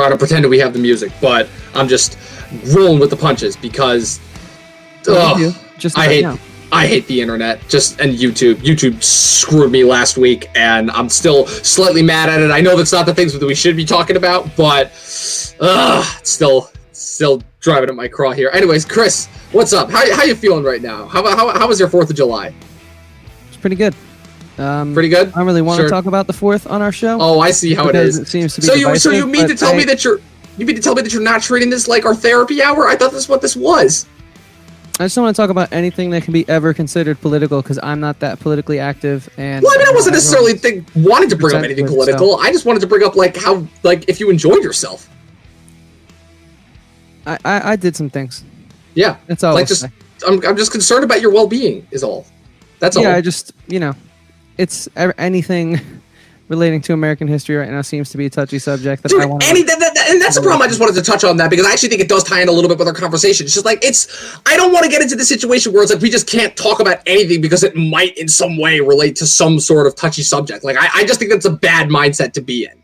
background and pretending we have the music, but I'm just rolling with the punches because I hate the internet and YouTube. YouTube screwed me last week, and I'm still slightly mad at it. I know that's not the things that we should be talking about, but it's still driving up my craw here. Anyways, Chris, what's up? How you feeling right now? How was your 4th of July? It's pretty good. Pretty good? I don't really want to talk about the 4th on our show. Oh, I see how it is. It seems to be divisive, so you mean to tell me that you're not treating this like our therapy hour? I thought this is what this was. I just don't want to talk about anything that can be ever considered political because I'm not that politically active. And well, I mean, I wasn't necessarily wanting to bring up anything political. I just wanted to bring up how if you enjoyed yourself. I did some things. Yeah, that's all. I'm just concerned about your well-being. Is all. That's all. Yeah, I just it's anything relating to American history right now seems to be a touchy subject that I want to... And that's the problem. I just wanted to touch on that because I actually think it does tie in a little bit with our conversation. It's just I don't want to get into the situation where it's we just can't talk about anything because it might in some way relate to some sort of touchy subject. I just think that's a bad mindset to be in,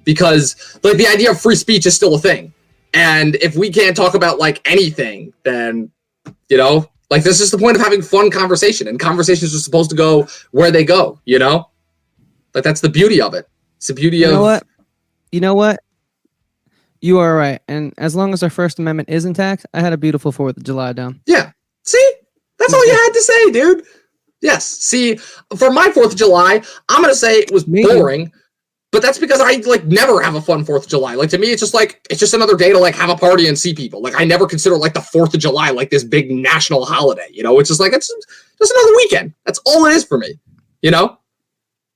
because the idea of free speech is still a thing. And if we can't talk about anything, then, this is the point of having fun conversation, and conversations are supposed to go where they go, that's the beauty of it. It's the beauty of... You know what? You are right. And as long as our First Amendment is intact, I had a beautiful 4th of July down. Yeah. See? That's all you had to say, dude. Yes. See, for my 4th of July, I'm going to say it was boring, but that's because I never have a fun 4th of July. To me, it's just it's just another day to have a party and see people. I never consider the 4th of July this big national holiday. It's just it's just another weekend. That's all it is for me.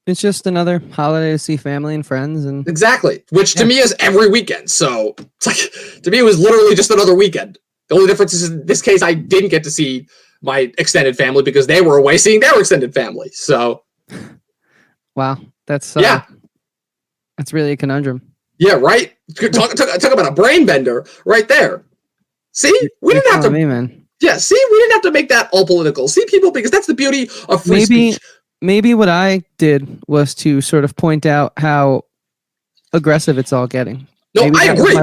It's just another holiday to see family and friends. And exactly, which to me is every weekend. So it's to me, it was literally just another weekend. The only difference is in this case, I didn't get to see my extended family because they were away seeing their extended family. So, wow, that's that's really a conundrum. Yeah, right. Talk about a brain bender right there. See, we didn't have to. Me, man. Yeah, see, we didn't have to make that all political. See, people, because that's the beauty of free speech. Maybe what I did was to sort of point out how aggressive it's all getting. No, I agree.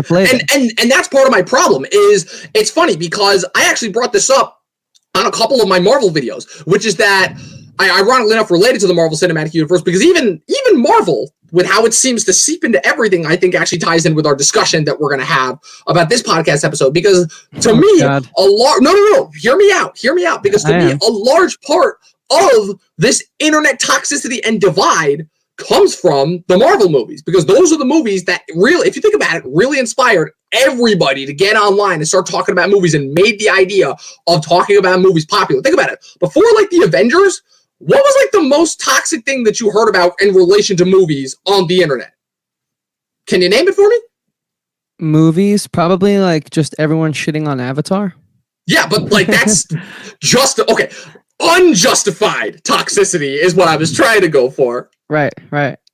And that's part of my problem is it's funny because I actually brought this up on a couple of my Marvel videos, which is that ironically enough related to the Marvel Cinematic Universe, because even Marvel, with how it seems to seep into everything, I think actually ties in with our discussion that we're going to have about this podcast episode. Because to me, hear me out. Because to me, a large part of this internet toxicity and divide comes from the Marvel movies, because those are the movies that really, if you think about it, really inspired everybody to get online and start talking about movies and made the idea of talking about movies popular. Think about it. Before the Avengers, what was the most toxic thing that you heard about in relation to movies on the internet? Can you name it for me? Movies, probably just everyone shitting on Avatar. Yeah, but that's just okay. Unjustified toxicity is what I was trying to go for. Right.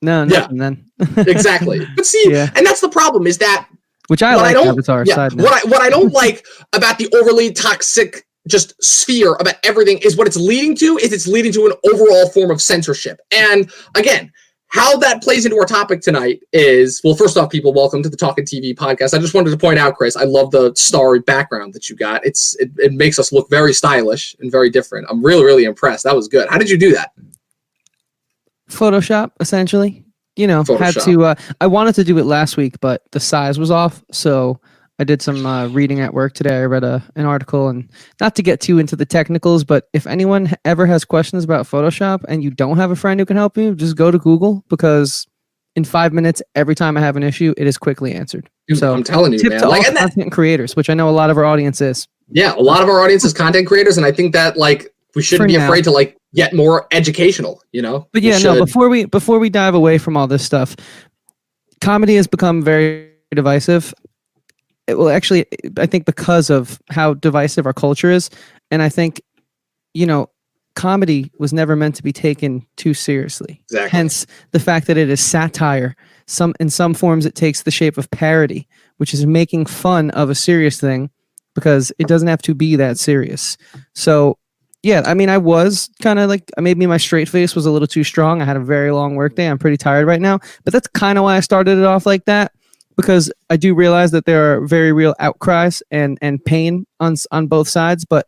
No, then. Exactly. But see, and that's the problem is that which I like Avatar. Yeah, what I don't like about the overly toxic just sphere about everything is what it's leading to an overall form of censorship. And again, how that plays into our topic tonight is, well, first off, people, welcome to the Talkin TV podcast. I just wanted to point out, Chris, I love the starry background that you got. It makes us look very stylish and very different. I'm really, really impressed. That was good. How did you do that? Photoshop, essentially. Had to. I wanted to do it last week, but the size was off, so I did some reading at work today. I read an article, and not to get too into the technicals, but if anyone ever has questions about Photoshop and you don't have a friend who can help you, just go to Google, because in 5 minutes, every time I have an issue, it is quickly answered. Dude, so I'm telling you, man. To all content creators, which I know a lot of our audience is. Yeah, a lot of our audience is content creators, and I think that we shouldn't be afraid to get more educational, But yeah, no, before we dive away from all this stuff, comedy has become very divisive. Well, actually, I think because of how divisive our culture is, and I think, comedy was never meant to be taken too seriously. Exactly. Hence, the fact that it is satire. In some forms, it takes the shape of parody, which is making fun of a serious thing, because it doesn't have to be that serious. So, yeah, I mean, I was kind of maybe my straight face was a little too strong. I had a very long work day. I'm pretty tired right now, but that's kind of why I started it off like that. because I do realize that there are very real outcries and pain on both sides, but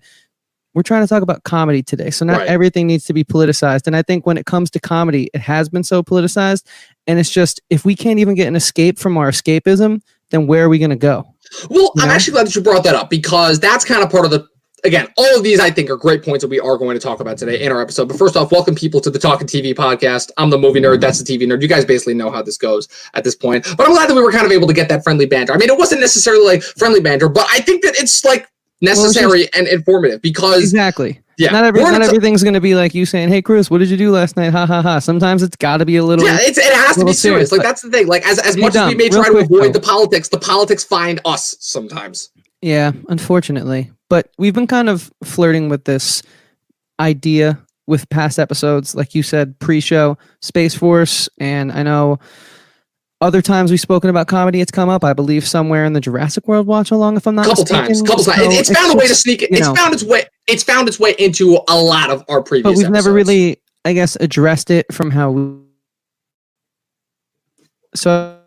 we're trying to talk about comedy today. So not everything needs to be politicized. And I think when it comes to comedy, it has been so politicized. And it's just, if we can't even get an escape from our escapism, then where are we going to go? Well, I'm actually glad that you brought that up, because that's kind of part of the, again, all of these I think are great points that we are going to talk about today in our episode. But first off, welcome people to the Talkin TV podcast. I'm the movie nerd. That's the TV nerd. You guys basically know how this goes at this point. But I'm glad that we were kind of able to get that friendly banter. I mean, it wasn't necessarily like friendly banter, but I think that it's like necessary and informative, because exactly. Yeah, not everything's going to be like you saying, "Hey, Chris, what did you do last night?" Ha ha ha. Sometimes it's got to be a little. Yeah, it has to be serious. Like that's the thing. Like as much as we may try to avoid the politics find us sometimes. Yeah, unfortunately. But we've been kind of flirting with this idea with past episodes, like you said, pre-show, Space Force, and I know other times we've spoken about comedy, it's come up, I believe, somewhere in the Jurassic World watch along, if I'm not mistaken. Couple times. It's found a way to sneak it. It's found its way into a lot of our previous episodes. But we've never really, I guess, addressed it from how we... So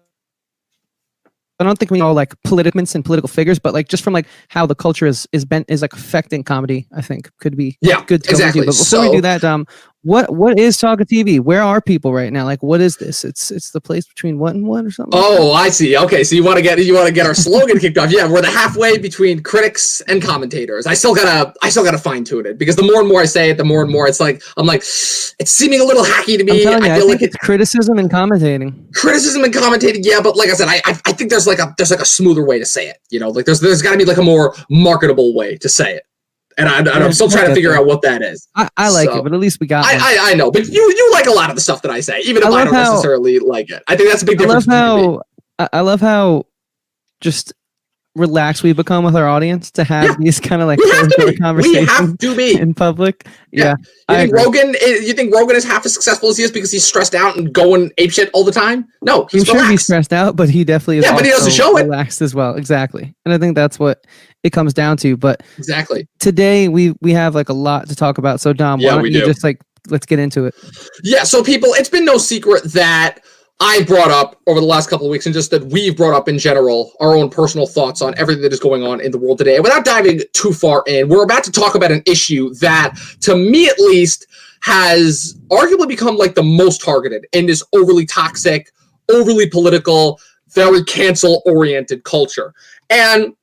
I don't think we know like politicments and political figures, but like just from like how the culture is like affecting comedy, I think could be good to exactly. But before we do that, what is Talkin TV? Where are people right now? Like, what is this? It's the place between what and what or something. Oh, I see. Okay, so you want to get our slogan kicked off? Yeah, we're the halfway between critics and commentators. I still gotta fine tune it, because the more and more I say it, the more and more it's like it's seeming a little hacky to me. I feel like it's criticism and commentating. Criticism and commentating, yeah, but like I said, I think there's like a smoother way to say it. You know, like there's got to be like a more marketable way to say it. And I'm still trying to figure out what that is. I like it, but at least we got it. I know, but you like a lot of the stuff that I say, even if I don't necessarily like it. I think that's a big difference. I love how just relaxed we become with our audience to have these kind of like conversations. We have to be in public. Yeah. You think Rogan is half as successful as he is because he's stressed out and going apeshit all the time? No, he's relaxed. Sure he's stressed out, but he definitely is. Yeah, but he doesn't show it. Relaxed as well. Exactly. And I think that's what it comes down to. But exactly today we have like a lot to talk about. So Dom, why don't you just like let's get into it? Yeah. So people, it's been no secret that I brought up over the last couple of weeks, and just that we've brought up in general our own personal thoughts on everything that is going on in the world today. And without diving too far in, we're about to talk about an issue that, to me at least, has arguably become like the most targeted in this overly toxic, overly political, very cancel-oriented culture. And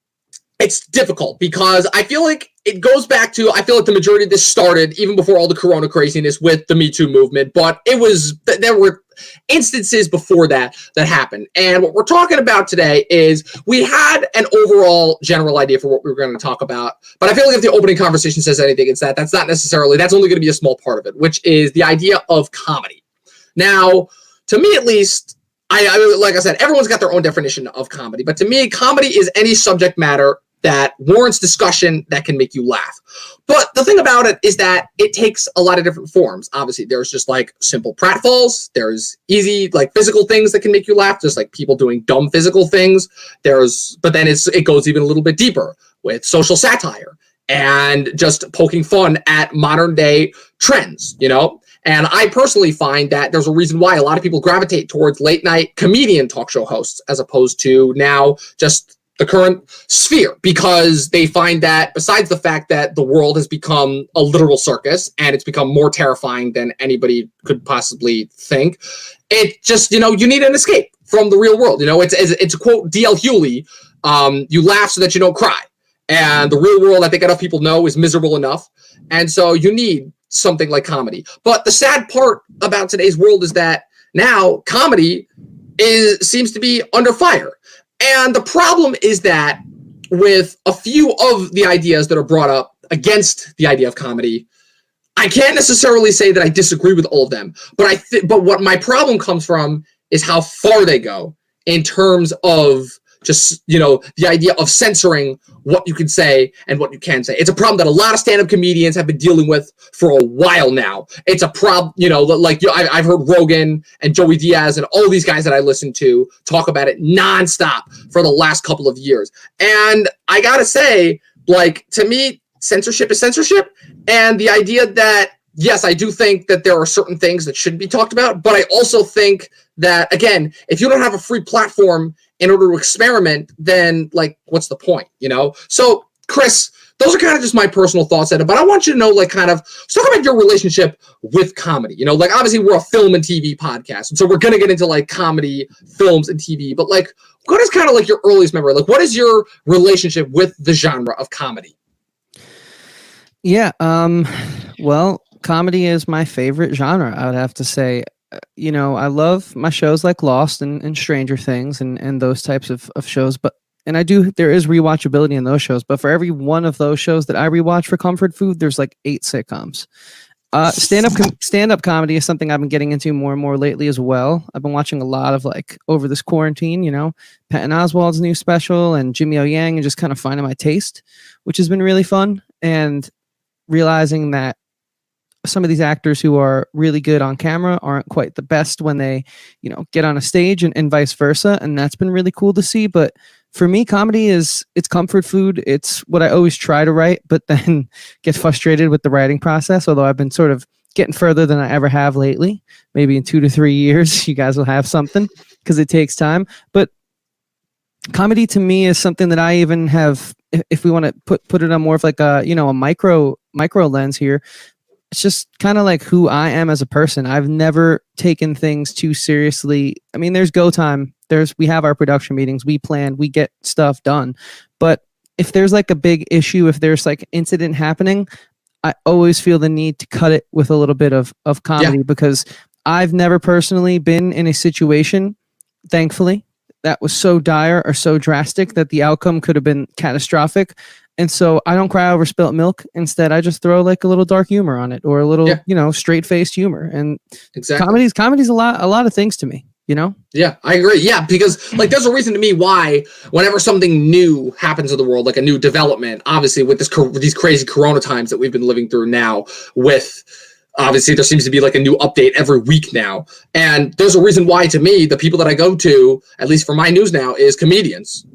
it's difficult because I feel like it goes back to, I feel like the majority of this started even before all the corona craziness with the Me Too movement, but there were instances before that happened. And what we're talking about today is we had an overall general idea for what we were going to talk about, but I feel like if the opening conversation says anything, it's that's not necessarily, that's only going to be a small part of it, which is the idea of comedy. Now, to me at least, I like I said, everyone's got their own definition of comedy, but to me, comedy is any subject matter that warrants discussion that can make you laugh. But the thing about it is that it takes a lot of different forms. Obviously, there's just like simple pratfalls. There's easy like physical things that can make you laugh, just like people doing dumb physical things. But then it goes even a little bit deeper with social satire and just poking fun at modern day trends, you know? And I personally find that there's a reason why a lot of people gravitate towards late night comedian talk show hosts as opposed to now just the current sphere, because they find that besides the fact that the world has become a literal circus and it's become more terrifying than anybody could possibly think, it just, you know, you need an escape from the real world. You know, it's a quote D.L. Hewley, you laugh so that you don't cry. And the real world, I think enough people know, is miserable enough. And so you need something like comedy. But the sad part about today's world is that now comedy seems to be under fire. And the problem is that with a few of the ideas that are brought up against the idea of comedy, I can't necessarily say that I disagree with all of them, but but what my problem comes from is how far they go in terms of just, you know, the idea of censoring what you can say and what you can say. It's a problem that a lot of stand-up comedians have been dealing with for a while now. It's a problem, you know, like I've heard Rogan and Joey Diaz and all these guys that I listen to talk about it nonstop for the last couple of years. And I gotta say, like, to me, censorship is censorship. And the idea that yes, I do think that there are certain things that should be talked about, but I also think that, again, if you don't have a free platform in order to experiment, then like, what's the point, you know? So Chris, those are kind of just my personal thoughts at it, but I want you to know, like, kind of talk about your relationship with comedy. You know, like, obviously we're a film and TV podcast, and so we're going to get into like comedy, films, and TV, but like, what is kind of like your earliest memory? Like, what is your relationship with the genre of comedy? Yeah, well, comedy is my favorite genre, I would have to say. You know, I love my shows like Lost and Stranger Things and those types of shows, but there is rewatchability in those shows, but for every one of those shows that I rewatch for comfort food, there's like 8 sitcoms. Stand-up comedy is something I've been getting into more and more lately as well. I've been watching a lot of, like, over this quarantine, you know, Patton Oswalt's new special and Jimmy O Yang, and just kind of finding my taste, which has been really fun. And realizing that some of these actors who are really good on camera aren't quite the best when they, you know, get on a stage, and vice versa. And that's been really cool to see. But for me, comedy it's comfort food. It's what I always try to write, but then get frustrated with the writing process. Although I've been sort of getting further than I ever have lately. Maybe in 2 to 3 years, you guys will have something, because it takes time. But comedy to me is something that I even have, if we want to put it on more of like a, you know, a micro lens here, it's just kind of like who I am as a person. I've never taken things too seriously. I mean, there's go time. We have our production meetings. We plan. We get stuff done. But if there's like a big issue, if there's like incident happening, I always feel the need to cut it with a little bit of comedy, because I've never personally been in a situation, thankfully, that was so dire or so drastic that the outcome could have been catastrophic. And so I don't cry over spilt milk. Instead, I just throw like a little dark humor on it, or a little, you know, straight-faced humor. And comedy's a lot of things to me, you know? Yeah, I agree. Yeah, because like there's a reason to me why whenever something new happens in the world, like a new development, obviously with these crazy corona times that we've been living through now, with obviously there seems to be like a new update every week now. And there's a reason why, to me, the people that I go to, at least for my news now, is comedians.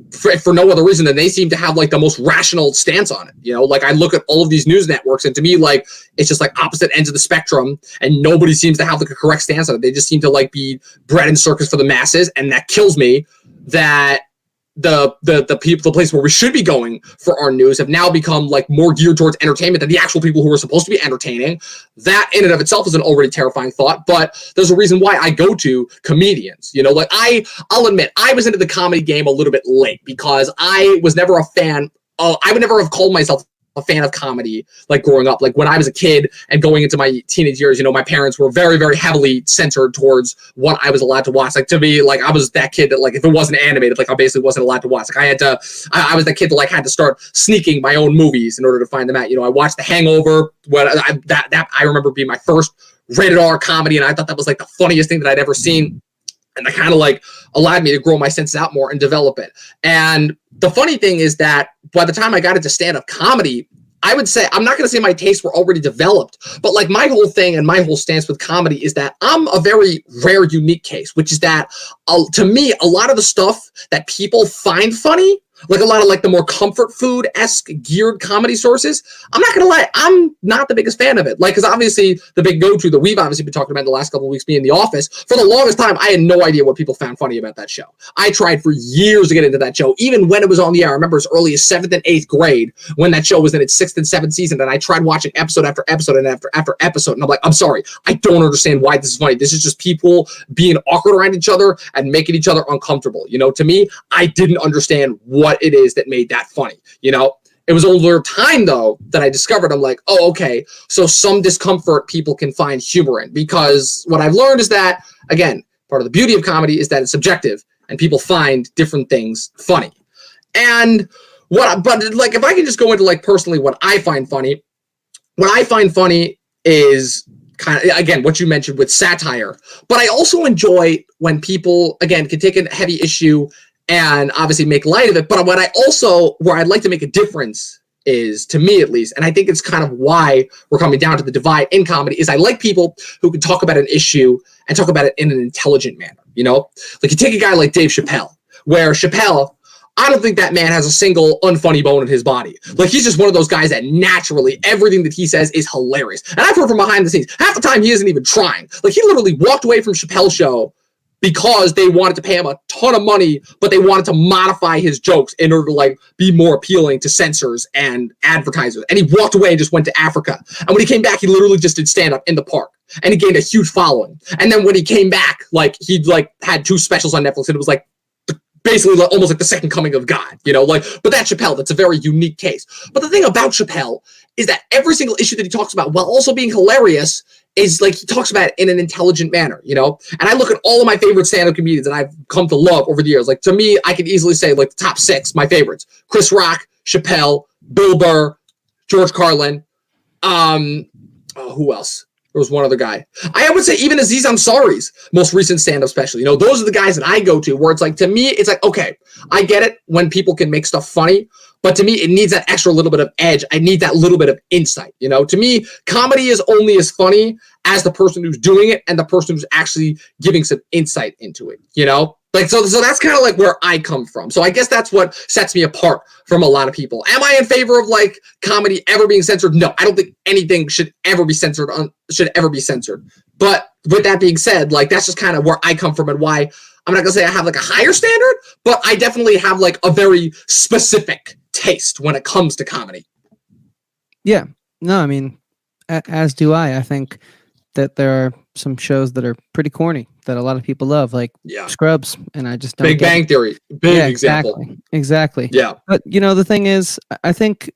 For no other reason than they seem to have like the most rational stance on it. You know, like I look at all of these news networks, and to me, like, it's just like opposite ends of the spectrum, and nobody seems to have like a correct stance on it. They just seem to like be bread and circus for the masses. And that kills me, that the place where we should be going for our news have now become like more geared towards entertainment than the actual people who are supposed to be entertaining. That in and of itself is an already terrifying thought, but there's a reason why I go to comedians. You know, like I'll admit I was into the comedy game a little bit late, because I was never a fan. I would never have called myself a fan of comedy, like growing up. Like when I was a kid and going into my teenage years, you know, my parents were very, very heavily censored towards what I was allowed to watch. Like to me, like I was that kid that like if it wasn't animated, like I basically wasn't allowed to watch. Like I was that kid that like had to start sneaking my own movies in order to find them out. You know, I watched The Hangover. That I remember being my first rated R comedy, and I thought that was like the funniest thing that I'd ever seen. And that kind of like allowed me to grow my senses out more and develop it. And the funny thing is that by the time I got into stand-up comedy, I would say, I'm not going to say my tastes were already developed, but like my whole thing and my whole stance with comedy is that I'm a very rare, unique case, which is that to me, a lot of the stuff that people find funny, like a lot of like the more comfort food-esque geared comedy sources, I'm not gonna lie, I'm not the biggest fan of it. Like, because obviously the big go-to that we've obviously been talking about in the last couple of weeks, being The Office, for the longest time, I had no idea what people found funny about that show. I tried for years to get into that show, even when it was on the air. I remember as early as 7th and 8th grade, when that show was in its 6th and 7th season, and I tried watching episode after episode and after episode, and I'm like, I'm sorry, I don't understand why this is funny. This is just people being awkward around each other and making each other uncomfortable. You know, to me, I didn't understand what it is that made that funny. You know, it was over time though that I discovered, I'm like, oh, okay, so some discomfort people can find humor in, because what I've learned is that, again, part of the beauty of comedy is that it's subjective and people find different things funny. And but like, if I can just go into like personally what I find funny is kind of, again, what you mentioned with satire, but I also enjoy when people, again, can take a heavy issue and obviously make light of it. But where I'd like to make a difference is, to me at least, and I think it's kind of why we're coming down to the divide in comedy, is I like people who can talk about an issue and talk about it in an intelligent manner. You know, like you take a guy like Dave Chappelle, where Chappelle, I don't think that man has a single unfunny bone in his body. Like, he's just one of those guys that naturally everything that he says is hilarious. And I've heard from behind the scenes, half the time he isn't even trying. Like, he literally walked away from Chappelle's show because they wanted to pay him a ton of money, but they wanted to modify his jokes in order to like be more appealing to censors and advertisers. And he walked away and just went to Africa. And when he came back, he literally just did stand up in the park, and he gained a huge following. And then when he came back, like, he like had 2 specials on Netflix, and it was like basically like, almost like the second coming of God, you know, like, but that's Chappelle. That's a very unique case. But the thing about Chappelle is that every single issue that he talks about, while also being hilarious, is like he talks about it in an intelligent manner, you know? And I look at all of my favorite stand-up comedians that I've come to love over the years. Like, to me, I could easily say like the top 6, my favorites: Chris Rock, Chappelle, Bill Burr, George Carlin. Who else? There was one other guy. I would say even Aziz Ansari's most recent stand-up special. You know, those are the guys that I go to where it's like, to me, it's like, okay, I get it when people can make stuff funny, but to me, it needs that extra little bit of edge. I need that little bit of insight. You know, to me, comedy is only as funny as the person who's doing it and the person who's actually giving some insight into it, you know? Like, so that's kind of like where I come from. So I guess that's what sets me apart from a lot of people. Am I in favor of like comedy ever being censored? No, I don't think anything should ever be censored. But with that being said, like, that's just kind of where I come from and why I'm not gonna say I have like a higher standard, but I definitely have like a very specific taste when it comes to comedy. Yeah, no, I mean, as do I. I think that there are some shows that are pretty corny that a lot of people love, like Scrubs, and I just don't Big Bang Theory, example. Exactly. Yeah. But, you know, the thing is, I think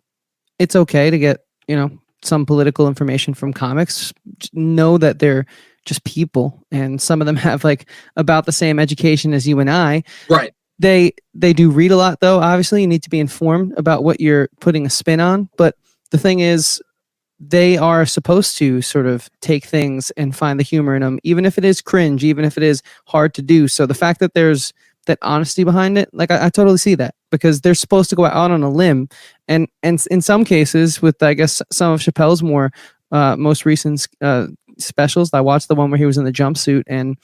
it's okay to get, you know, some political information from comics. Know that they're just people, and some of them have like about the same education as you and I. Right. They do read a lot, though. Obviously, you need to be informed about what you're putting a spin on. But the thing is, they are supposed to sort of take things and find the humor in them, even if it is cringe, even if it is hard to do. So the fact that there's that honesty behind it, like I totally see that, because they're supposed to go out on a limb. And in some cases, with, I guess, some of Chappelle's most recent specials, I watched the one where he was in the jumpsuit, and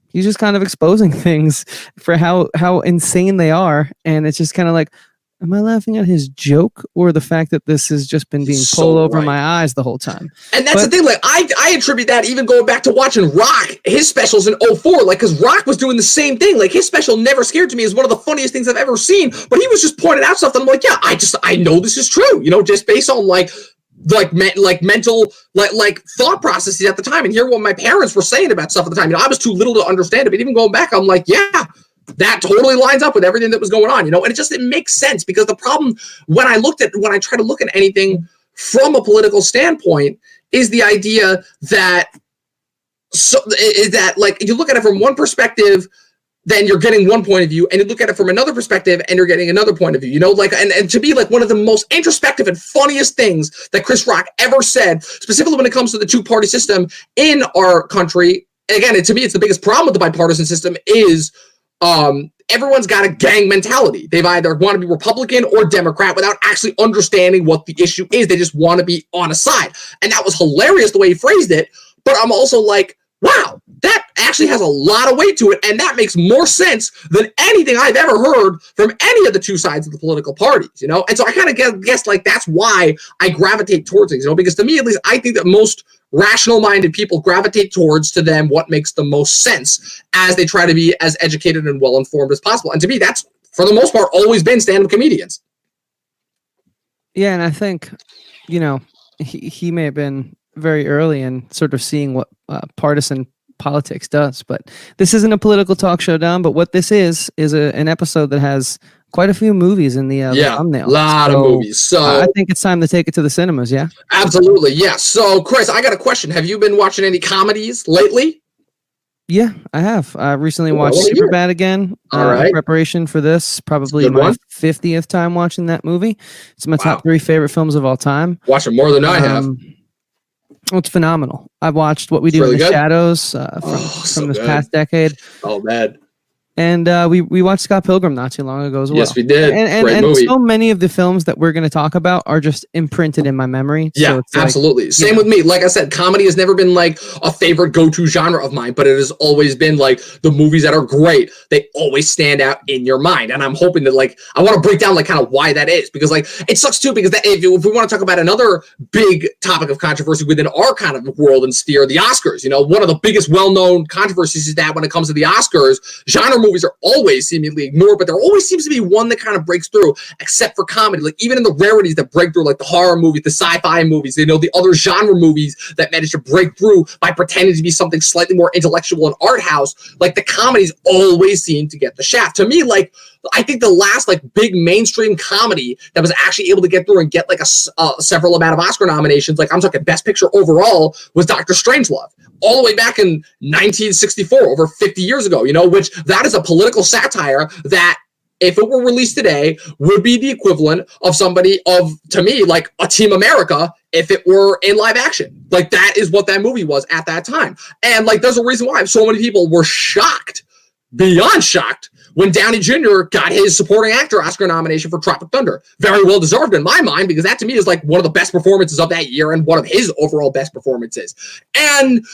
he's just kind of exposing things for how insane they are. And it's just kind of like, am I laughing at his joke or the fact that this has just been being pulled over my eyes the whole time? And that's the thing. Like, I attribute that even going back to watching Rock, his specials in 2004, like, because Rock was doing the same thing. Like, his special Never Scared to Me is one of the funniest things I've ever seen. But he was just pointing out stuff that I'm like, yeah, I know this is true. You know, just based on mental thought processes at the time, and hear what my parents were saying about stuff at the time. You know, I was too little to understand it, but even going back, I'm like, yeah, that totally lines up with everything that was going on, you know. And it makes sense, because the problem when I try to look at anything from a political standpoint is the idea that like, you look at it from one perspective, then you're getting one point of view, and you look at it from another perspective and you're getting another point of view, you know, like, and to be like one of the most introspective and funniest things that Chris Rock ever said, specifically when it comes to the 2-party system in our country. And again, to me, it's the biggest problem with the bipartisan system is everyone's got a gang mentality. They've either want to be Republican or Democrat without actually understanding what the issue is. They just want to be on a side. And that was hilarious the way he phrased it. But I'm also like, wow, that actually has a lot of weight to it, and that makes more sense than anything I've ever heard from any of the 2 sides of the political parties, you know? And so I kind of guess like that's why I gravitate towards things, you know, because to me, at least, I think that most rational-minded people gravitate towards to them what makes the most sense as they try to be as educated and well-informed as possible. And to me, that's, for the most part, always been stand-up comedians. Yeah, and I think, you know, he may have been very early in sort of seeing what partisan politics does, but this isn't a political talk show, Dom. But what this is an episode that has quite a few movies in the thumbnail. A lot of movies. So I think it's time to take it to the cinemas. Yeah, absolutely. Yeah. So Chris, I got a question. Have you been watching any comedies lately? Yeah, I have. I recently watched Superbad again. All right. In preparation for this, probably my 50th time watching that movie. It's my top 3 favorite films of all time. Watching more than I have. It's phenomenal. I've watched What We Do in the Shadows from this past decade. Oh, man. And we watched Scott Pilgrim not too long ago as well. Yes, we did. And so many of the films that we're going to talk about are just imprinted in my memory. Yeah, so it's absolutely. Same with me. Like I said, comedy has never been like a favorite go-to genre of mine, but it has always been like the movies that are great. They always stand out in your mind. And I'm hoping that like, I want to break down like kind of why that is, because like it sucks too, because if we want to talk about another big topic of controversy within our kind of world and sphere, the Oscars, you know, one of the biggest well-known controversies is that when it comes to the Oscars, genre movies are always seemingly ignored, but there always seems to be one that kind of breaks through, except for comedy. Like even in the rarities that break through, like the horror movies, the sci-fi movies, you know, the other genre movies that manage to break through by pretending to be something slightly more intellectual and art house, like the comedies always seem to get the shaft. To me, like I think the last like big mainstream comedy that was actually able to get through and get like a several amount of Oscar nominations, like I'm talking Best Picture overall, was Dr. Strangelove, all the way back in 1964, over 50 years ago, you know, which that is a political satire that if it were released today would be the equivalent of somebody of, to me, like a Team America if it were in live action. Like that is what that movie was at that time. And like there's a reason why so many people were shocked, beyond shocked, when Downey Jr. got his supporting actor Oscar nomination for Tropic Thunder. Very well deserved in my mind, because that to me is like one of the best performances of that year and one of his overall best performances. And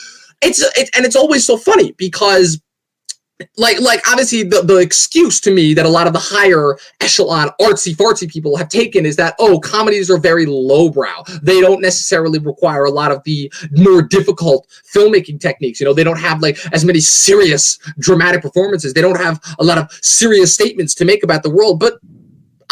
it's always so funny because like obviously the excuse to me that a lot of the higher echelon artsy fartsy people have taken is that, oh, comedies are very lowbrow. They don't necessarily require a lot of the more difficult filmmaking techniques. You know, they don't have like as many serious dramatic performances. They don't have a lot of serious statements to make about the world. But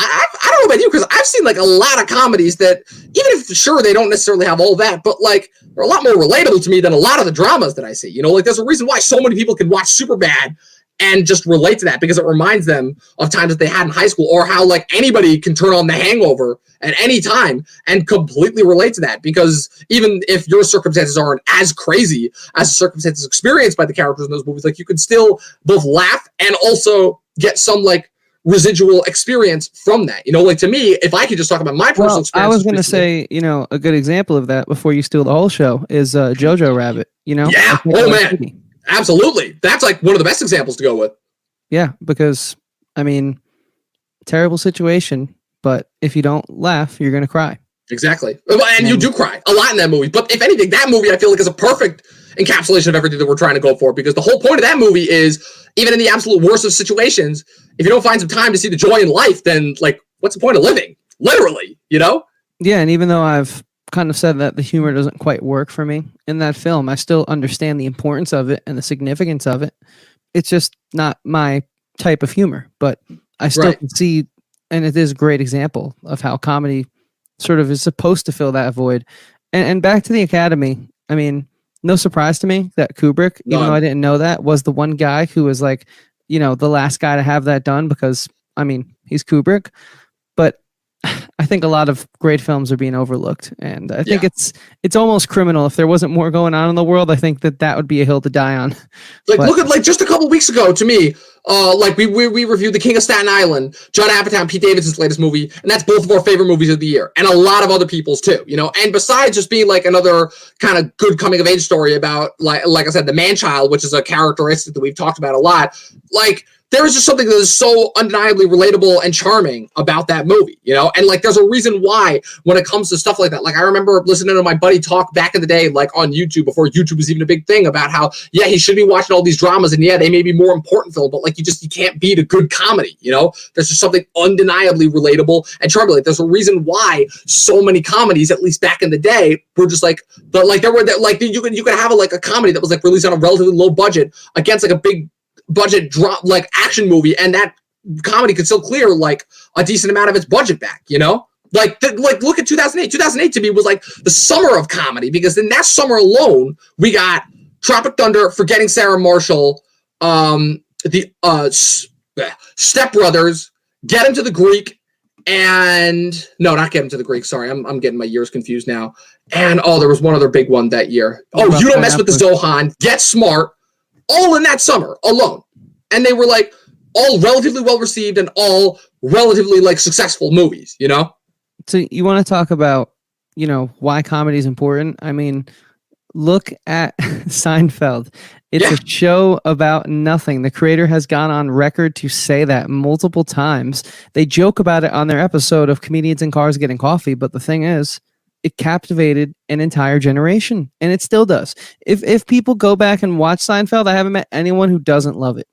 I don't know about you, because I've seen like a lot of comedies that, even if sure they don't necessarily have all that, but like they're a lot more relatable to me than a lot of the dramas that I see. You know, like there's a reason why so many people can watch Superbad and just relate to that, because it reminds them of times that they had in high school, or how like anybody can turn on The Hangover at any time and completely relate to that, because even if your circumstances aren't as crazy as the circumstances experienced by the characters in those movies, like you can still both laugh and also get some like residual experience from that. You know, like to me, if I could just talk about my personal experience. I was going to say, you know, a good example of that before you steal the whole show is Jojo Rabbit, you know? Yeah. Oh man. Absolutely. That's like one of the best examples to go with. Yeah, because I mean, terrible situation, but if you don't laugh, you're going to cry. Exactly. And you do cry a lot in that movie. But if anything, that movie I feel like is a perfect encapsulation of everything that we're trying to go for, because the whole point of that movie is, even in the absolute worst of situations, if you don't find some time to see the joy in life, then like, what's the point of living? Literally, you know? Yeah, and even though I've kind of said that the humor doesn't quite work for me in that film, I still understand the importance of it and the significance of it. It's just not my type of humor, but I still can see, and it is a great example of how comedy sort of is supposed to fill that void. And back to the Academy, I mean, no surprise to me that Kubrick, even though I didn't know that, was the one guy who was like, you know, the last guy to have that done, because, I mean, he's Kubrick. But I think a lot of great films are being overlooked, and I think it's almost criminal. If there wasn't more going on in the world, I think that would be a hill to die on. Like, look at like just a couple weeks ago, to me, like we reviewed The King of Staten Island, Judd Apatow, Pete Davidson's latest movie, and that's both of our favorite movies of the year, and a lot of other people's too. You know, and besides just being like another kind of good coming of age story about like I said, the man-child, which is a characteristic that we've talked about a lot, like. There is just something that is so undeniably relatable and charming about that movie, you know? And, like, there's a reason why when it comes to stuff like that. Like, I remember listening to my buddy talk back in the day, like, on YouTube, before YouTube was even a big thing, about how, yeah, he should be watching all these dramas, and, yeah, they may be more important film, but, like, you can't beat a good comedy, you know? There's just something undeniably relatable and charming. Like, there's a reason why so many comedies, at least back in the day, were just, like, but, like, there were, like, you could have, a comedy that was, like, released on a relatively low budget against, like, a big budget drop, like action movie, and that comedy could still clear like a decent amount of its budget back, you know? Like look at 2008. 2008 to me was like the summer of comedy, because in that summer alone, we got Tropic Thunder, Forgetting Sarah Marshall, the Step Brothers, Get Him to the Greek, and no, not Get Him to the Greek. Sorry, I'm getting my years confused now. And there was one other big one that year. Oh, You Don't Mess with the Zohan, Get Smart. All in that summer alone. And they were like all relatively well received and all relatively like successful movies, you know? So you want to talk about, you know, why comedy is important? I mean, look at Seinfeld It's a show about nothing. The creator has gone on record to say that multiple times. They joke about it on their episode of Comedians in Cars Getting Coffee, but the thing is, it captivated an entire generation, and it still does. If people go back and watch Seinfeld, I haven't met anyone who doesn't love it.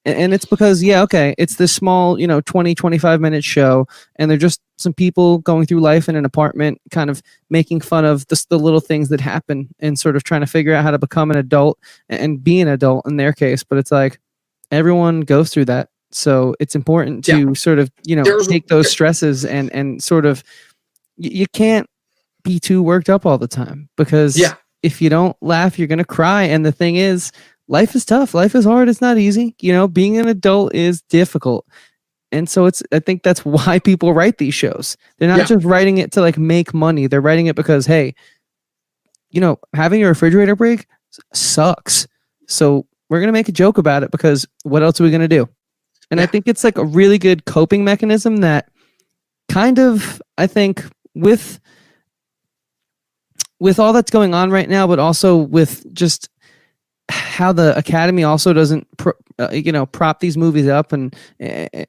And it's because, it's this small, 20, 25-minute show, and they're just some people going through life in an apartment, kind of making fun of the little things that happen and sort of trying to figure out how to become an adult and be an adult in their case. But it's like everyone goes through that. So it's important to sort of, take those stresses and sort of, you can't be too worked up all the time, because if you don't laugh, you're going to cry. And the thing is, life is tough. Life is hard. It's not easy. Being an adult is difficult. And so I think that's why people write these shows. They're not just writing it to like make money. They're writing it because, hey, having your refrigerator break sucks. So we're going to make a joke about it, because what else are we going to do? And I think it's like a really good coping mechanism that kind of, I think with all that's going on right now, but also with just how the Academy also doesn't prop these movies up, and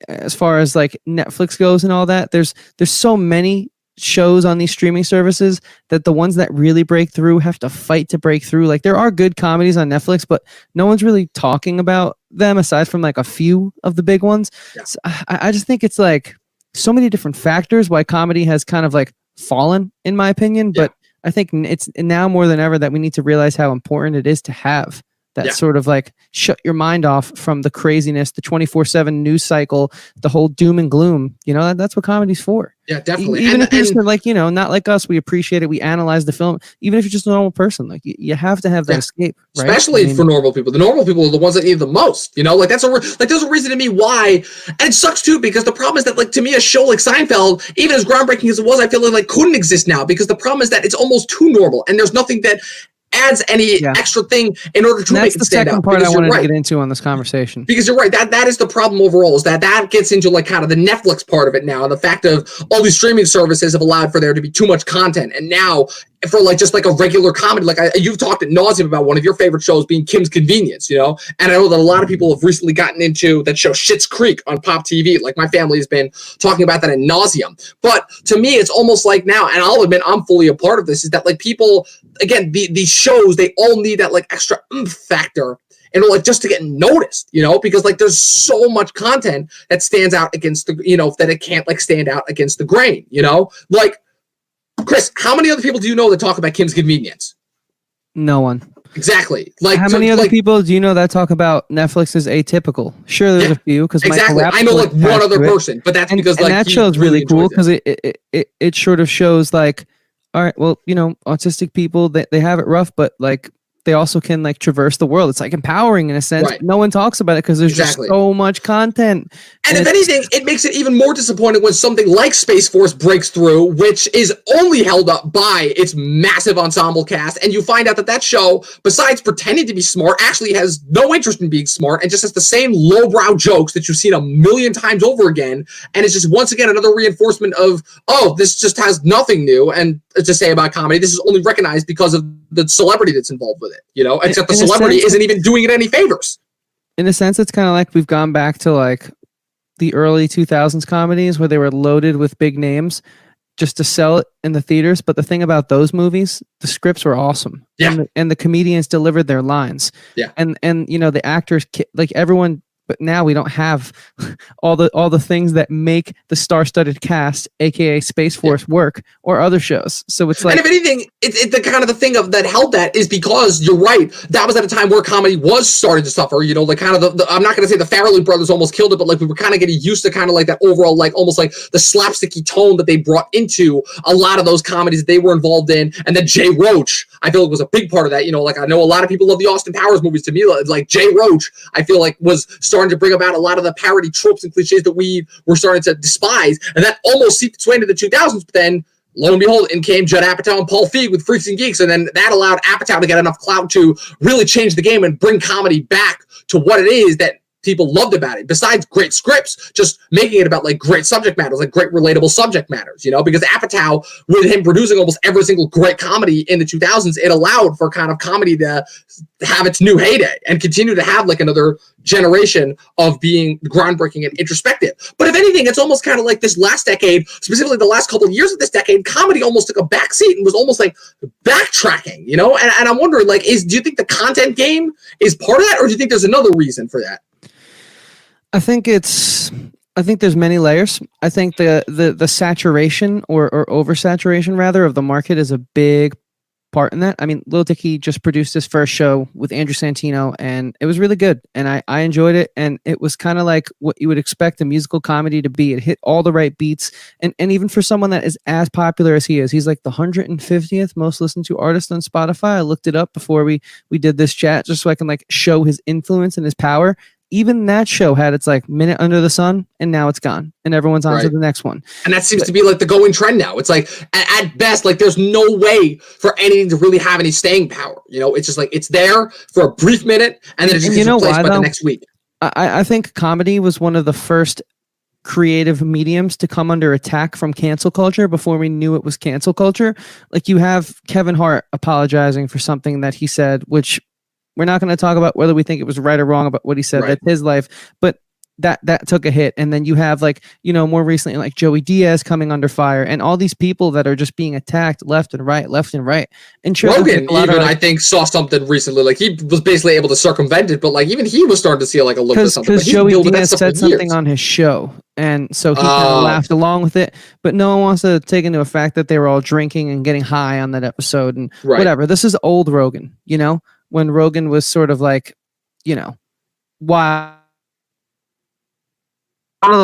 as far as like Netflix goes and all that, there's so many shows on these streaming services that the ones that really break through have to fight to break through. Like, there are good comedies on Netflix, but no one's really talking about them aside from like a few of the big ones. So I just think it's like so many different factors why comedy has kind of like fallen, in my opinion. But I think it's now more than ever that we need to realize how important it is to have that sort of like shut your mind off from the craziness, the 24/7 news cycle, the whole doom and gloom. That's what comedy's for. Yeah, definitely. Even if you're just like, not like us, we appreciate it. We analyze the film. Even if you're just a normal person, like you have to have that escape, right? Especially for normal people. The normal people are the ones that need the most. There's a reason to me why, and it sucks too, because the problem is that, like, to me, a show like Seinfeld, even as groundbreaking as it was, I feel like couldn't exist now, because the problem is that it's almost too normal, and there's nothing that adds any extra thing in order to make it stand out. That's the second part I wanted to get into on this conversation. Because you're right, that is the problem overall, is that gets into like kind of the Netflix part of it now, and the fact of all these streaming services have allowed for there to be too much content. And now for like just like a regular comedy, like you've talked ad nauseum about one of your favorite shows being Kim's Convenience, and I know that a lot of people have recently gotten into that show Schitt's Creek on Pop TV. Like, my family has been talking about that ad nauseum. But to me, it's almost like now, and I'll admit I'm fully a part of this, is that like people, again, these shows, they all need that like extra factor and like just to get noticed, because like there's so much content that stands out against the, that it can't like stand out against the grain, like, Chris, how many other people do you know that talk about Kim's Convenience? No one. Exactly. Like, how many other people do you know that talk about Netflix is atypical? Sure, there's a few, because exactly. I know like one other person, but that's because like that show's really cool, because it sort of shows like, all right, well, autistic people, they have it rough, but like they also can like traverse the world. It's like empowering in a sense. Right. No one talks about it because there's just so much content. And if anything, it makes it even more disappointing when something like Space Force breaks through, which is only held up by its massive ensemble cast. And you find out that show, besides pretending to be smart, actually has no interest in being smart and just has the same lowbrow jokes that you've seen a million times over again. And it's just, once again, another reinforcement of, this just has nothing new and to say about comedy. This is only recognized because of the celebrity that's involved with it, except the celebrity isn't even doing it any favors. In a sense, it's kind of like we've gone back to like the early 2000s comedies where they were loaded with big names just to sell it in the theaters. But the thing about those movies, the scripts were awesome. Yeah. And the comedians delivered their lines. Yeah. And the actors, like everyone, but now we don't have all the things that make the star-studded cast, aka Space Force, work, or other shows. So it's like, and if anything, it's the kind of the thing of that held that is because you're right. That was at a time where comedy was starting to suffer. Like kind of the I'm not going to say the Farrelly brothers almost killed it, but like we were kind of getting used to kind of like that overall, like almost like the slapsticky tone that they brought into a lot of those comedies that they were involved in. And then Jay Roach, I feel like was a big part of that. Like I know a lot of people love the Austin Powers movies. To me, like Jay Roach, I feel like was starting to bring about a lot of the parody tropes and cliches that we were starting to despise, and that almost seeped its way into the 2000s. But then, lo and behold, in came Judd Apatow and Paul Feig with Freaks and Geeks, and then that allowed Apatow to get enough clout to really change the game and bring comedy back to what it is that people loved about it, besides great scripts, just making it about like great subject matters, like great relatable subject matters, you know, because Apatow, with him producing almost every single great comedy in the 2000s, it allowed for kind of comedy to have its new heyday and continue to have like another generation of being groundbreaking and introspective. But if anything, it's almost kind of like this last decade, specifically the last couple of years of this decade, comedy almost took a backseat and was almost like backtracking, you know? And I'm wondering, like, do you think the content game is part of that, or do you think there's another reason for that? I think there's many layers. I think the saturation or oversaturation rather of the market is a big part in that. I mean, Lil Dicky just produced his first show with Andrew Santino, and it was really good, and I enjoyed it, and it was kind of like what you would expect a musical comedy to be. It hit all the right beats, and even for someone that is as popular as he is, he's like the 150th most listened to artist on Spotify. I looked it up before we did this chat just so I can like show his influence and his power. Even that show had its like minute under the sun, and now it's gone, and everyone's on to the next one. And that seems to be like the going trend now. It's like at best, like there's no way for anything to really have any staying power. You know, it's just like it's there for a brief minute, and then it just gets replaced by the next week. I think comedy was one of the first creative mediums to come under attack from cancel culture before we knew it was cancel culture. Like you have Kevin Hart apologizing for something that he said, which we're not going to talk about whether we think it was right or wrong about what he said. That's his life, but that took a hit. And then you have like, you know, more recently, like Joey Diaz coming under fire, and all these people that are just being attacked left and right. And sure, Rogan even, I think, saw something recently. Like he was basically able to circumvent it, but like even he was starting to see like a little bit of something. Because Joey Diaz said something on his show, and so he kind of laughed along with it. But no one wants to take into effect that they were all drinking and getting high on that episode and whatever. This is old Rogan, you know, when Rogan was sort of like, you know, why. One of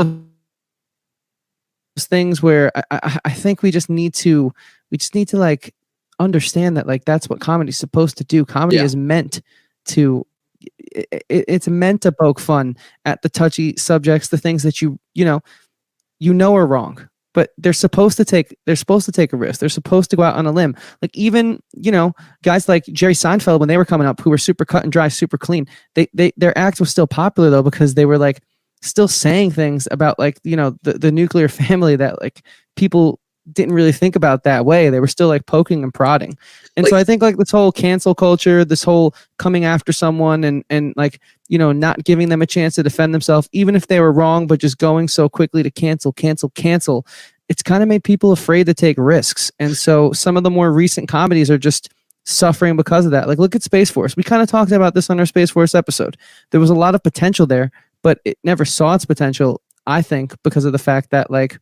those things where I think we just need to like understand that like that's what comedy is supposed to do. Comedy is meant to it's meant to poke fun at the touchy subjects, the things that you know are wrong, but they're supposed to take a risk. They're supposed to go out on a limb. Like even, you know, guys like Jerry Seinfeld, when they were coming up, who were super cut and dry, super clean, their act was still popular though, because they were like still saying things about like, you know, the nuclear family that like people didn't really think about that way. They were still like poking and prodding. And so I think like this whole cancel culture, this whole coming after someone and like, you know, not giving them a chance to defend themselves, even if they were wrong, but just going so quickly to cancel, it's kind of made people afraid to take risks. And so some of the more recent comedies are just suffering because of that. Like look at Space Force. We kind of talked about this on our Space Force episode. There was a lot of potential there, but it never saw its potential, I think, because of the fact that like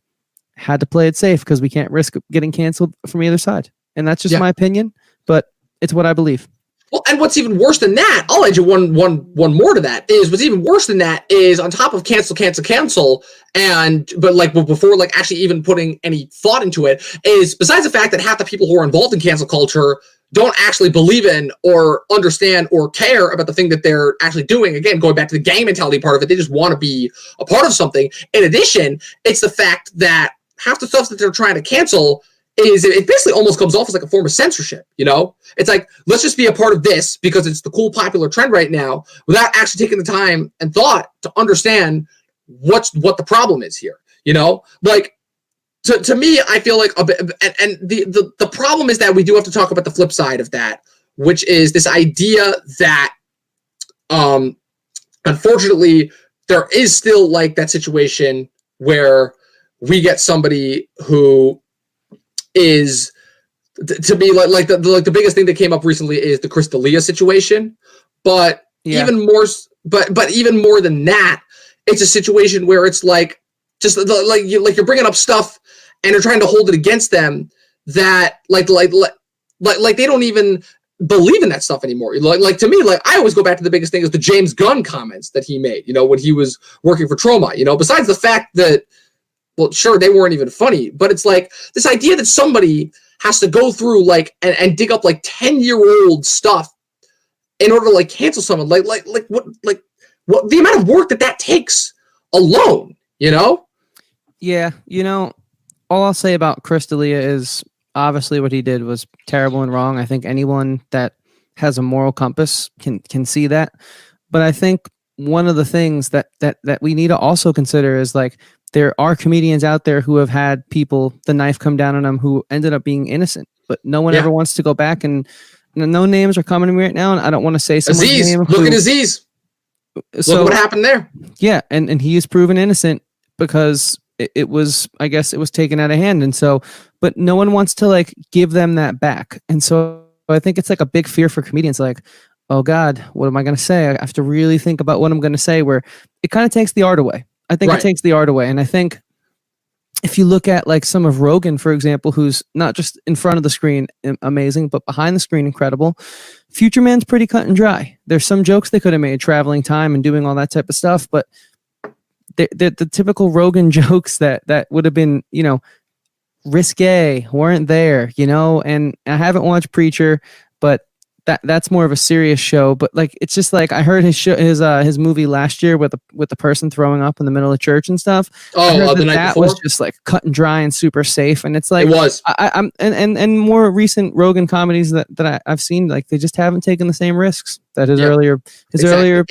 had to play it safe because we can't risk getting canceled from either side. And that's just my opinion, but it's what I believe. Well, and what's even worse than that, I'll add you one more to that, is what's even worse than that is on top of cancel, but before like actually even putting any thought into it, is besides the fact that half the people who are involved in cancel culture don't actually believe in or understand or care about the thing that they're actually doing. Again, going back to the gang mentality part of it, they just want to be a part of something. In addition, it's the fact that half the stuff that they're trying to cancel is it basically almost comes off as like a form of censorship, you know? It's like, let's just be a part of this because it's the cool popular trend right now without actually taking the time and thought to understand what the problem is here, you know? Like, to me, I feel like the problem is that we do have to talk about the flip side of that, which is this idea that, unfortunately, there is still like that situation where we get somebody who is, to me, like the biggest thing that came up recently is the Chris D'Elia situation, but even more than that, it's a situation where it's like just like you're bringing up stuff and you're trying to hold it against them that like they don't even believe in that stuff anymore. Like to me, like I always go back to the biggest thing is the James Gunn comments that he made, you know, when he was working for Trauma, you know, besides the fact that, well, sure, they weren't even funny, but it's like this idea that somebody has to go through like and dig up like 10-year-old stuff in order to like cancel someone, like what the amount of work that takes alone, you know? Yeah, you know, all I'll say about Chris D'Elia is obviously what he did was terrible and wrong. I think anyone that has a moral compass can see that. But I think one of the things that we need to also consider is like, there are comedians out there who have had the knife come down on them who ended up being innocent, but no one ever wants to go back, and no names are coming to me right now, and I don't want to say someone's name. Look at Aziz. Look what happened there. Yeah, and he is proven innocent because it was, I guess it was taken out of hand, and so, but no one wants to like give them that back, and so I think it's like a big fear for comedians, like, oh God, what am I going to say? I have to really think about what I'm going to say, where it kind of takes the art away. I think it takes the art away. And I think if you look at like some of Rogan, for example, who's not just in front of the screen amazing, but behind the screen incredible, Future Man's pretty cut and dry. There's some jokes they could have made, traveling time and doing all that type of stuff, but the typical Rogan jokes that would have been, you know, risque weren't there, you know. And I haven't watched Preacher, but that's more of a serious show. But like, it's just like, I heard his movie last year with the person throwing up in the middle of church and stuff. Oh, the night that before? Was just like cut and dry and super safe. And it's like, it was. I'm and more recent Rogan comedies that I've seen, like, they just haven't taken the same risks that his earlier.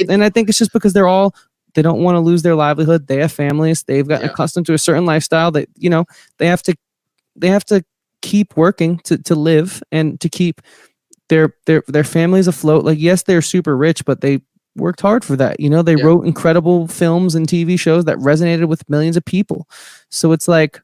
And I think it's just because they don't want to lose their livelihood. They have families. They've gotten accustomed to a certain lifestyle that, you know, they have to keep working to live and to keep their families afloat. Like, yes, they're super rich, but they worked hard for that. You know, they wrote incredible films and TV shows that resonated with millions of people. So it's like,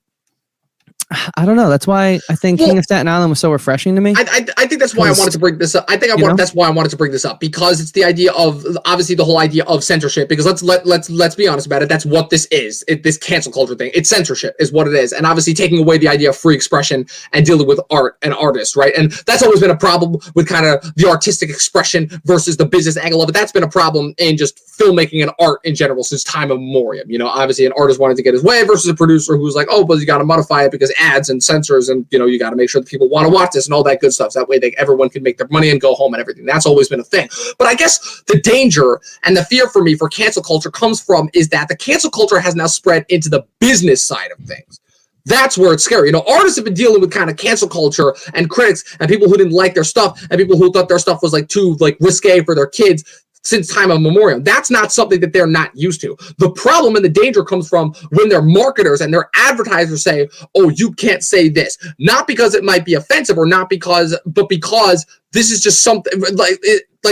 I don't know. That's why I think King of Staten Island was so refreshing to me. I think that's why I wanted to bring this up. That's why I wanted to bring this up, because it's the idea of, obviously, the whole idea of censorship. Because let's be honest about it. That's what this is. This cancel culture thing. It's censorship, is what it is. And obviously, taking away the idea of free expression and dealing with art and artists, right? And that's always been a problem with kind of the artistic expression versus the business angle of it. That's been a problem in just filmmaking and art in general since time immemorial. You know, obviously, an artist wanted to get his way versus a producer who's like, oh, but you got to modify it because ads and censors, and you know, you got to make sure that people want to watch this and all that good stuff. So that way everyone can make their money and go home and everything. That's always been a thing. But I guess the danger and the fear for me for cancel culture comes from is that the cancel culture has now spread into the business side of things. That's where it's scary. You know, artists have been dealing with kind of cancel culture and critics and people who didn't like their stuff and people who thought their stuff was like too like risque for their kids since time immemorial. That's not something that they're not used to. The problem and the danger comes from when their marketers and their advertisers say, oh, you can't say this. Not because it might be offensive or not because, but because this is just something like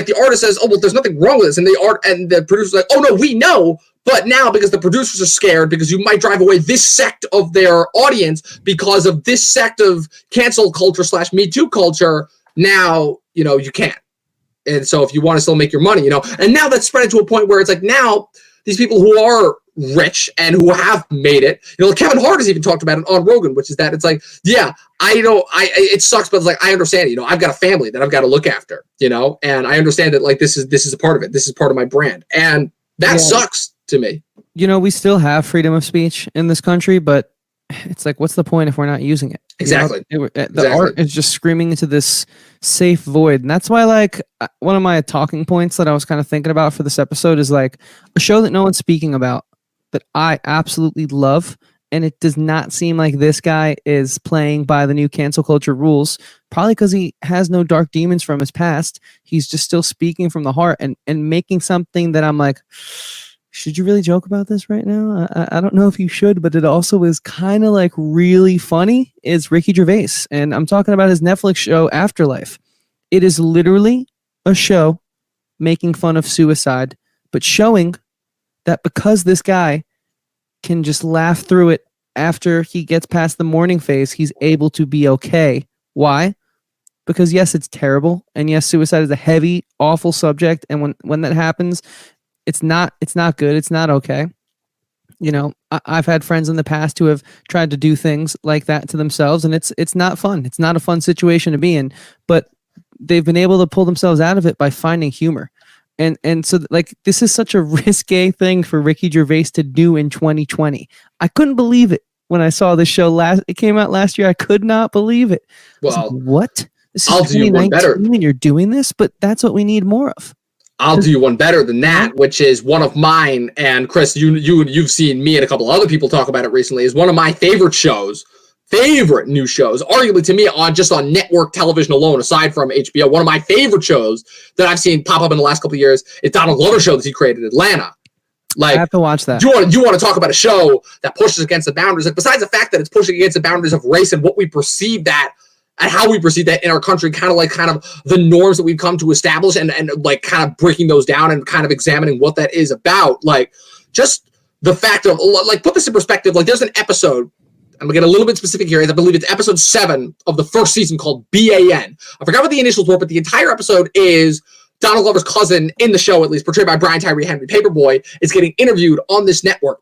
the artist says, oh, well, there's nothing wrong with this. And the producer's like, oh, no, we know. But now, because the producers are scared, because you might drive away this sect of their audience because of this sect of cancel culture / Me Too culture, now, you know, you can't. And so if you want to still make your money, you know, and now that's spread to a point where it's like now these people who are rich and who have made it, you know, Kevin Hart has even talked about it on Rogan, which is that it's like, yeah, it sucks, but it's like, I understand it, you know, I've got a family that I've got to look after, you know, and I understand that like this is a part of it. This is part of my brand. And that sucks to me. You know, we still have freedom of speech in this country, but it's like, what's the point if we're not using it? Exactly. You know, the art is just screaming into this safe void. And that's why, like, one of my talking points that I was kind of thinking about for this episode is like a show that no one's speaking about that I absolutely love. And it does not seem like this guy is playing by the new cancel culture rules, probably because he has no dark demons from his past. He's just still speaking from the heart and making something that I'm like, should you really joke about this right now? I don't know if you should, but it also is kind of like really funny, is Ricky Gervais. And I'm talking about his Netflix show, Afterlife. It is literally a show making fun of suicide, but showing that because this guy can just laugh through it after he gets past the mourning phase, he's able to be okay. Why? Because yes, it's terrible. And yes, suicide is a heavy, awful subject. And when that happens, it's not good. It's not okay. You know, I've had friends in the past who have tried to do things like that to themselves, and it's not fun. It's not a fun situation to be in, but they've been able to pull themselves out of it by finding humor. And so like, this is such a risque thing for Ricky Gervais to do in 2020. I couldn't believe it when I saw this show it came out last year. I could not believe it. Well, like, what? This is I'll do you one better. And you're doing this, but that's what we need more of. I'll do you one better than that, which is one of mine. And Chris, you've seen me and a couple other people talk about it recently. Is one of my favorite shows favorite new shows, arguably to me, on network television alone, aside from HBO, one of my favorite shows that I've seen pop up in the last couple of years is Donald Glover's show that he created, Atlanta. Like, I have to watch that. You want to talk about a show that pushes against the boundaries? Like, besides the fact that it's pushing against the boundaries of race and what we perceive that and how we perceive that in our country, kind of the norms that we've come to establish, and like kind of breaking those down and kind of examining what that is about. Like, just the fact of, like, put this in perspective. Like, there's an episode, I'm gonna get a little bit specific here. I believe it's episode 7 of the first season called BAN. I forgot what the initials were, but the entire episode is Donald Glover's cousin in the show, at least portrayed by Brian Tyree Henry, Paperboy, is getting interviewed on this network.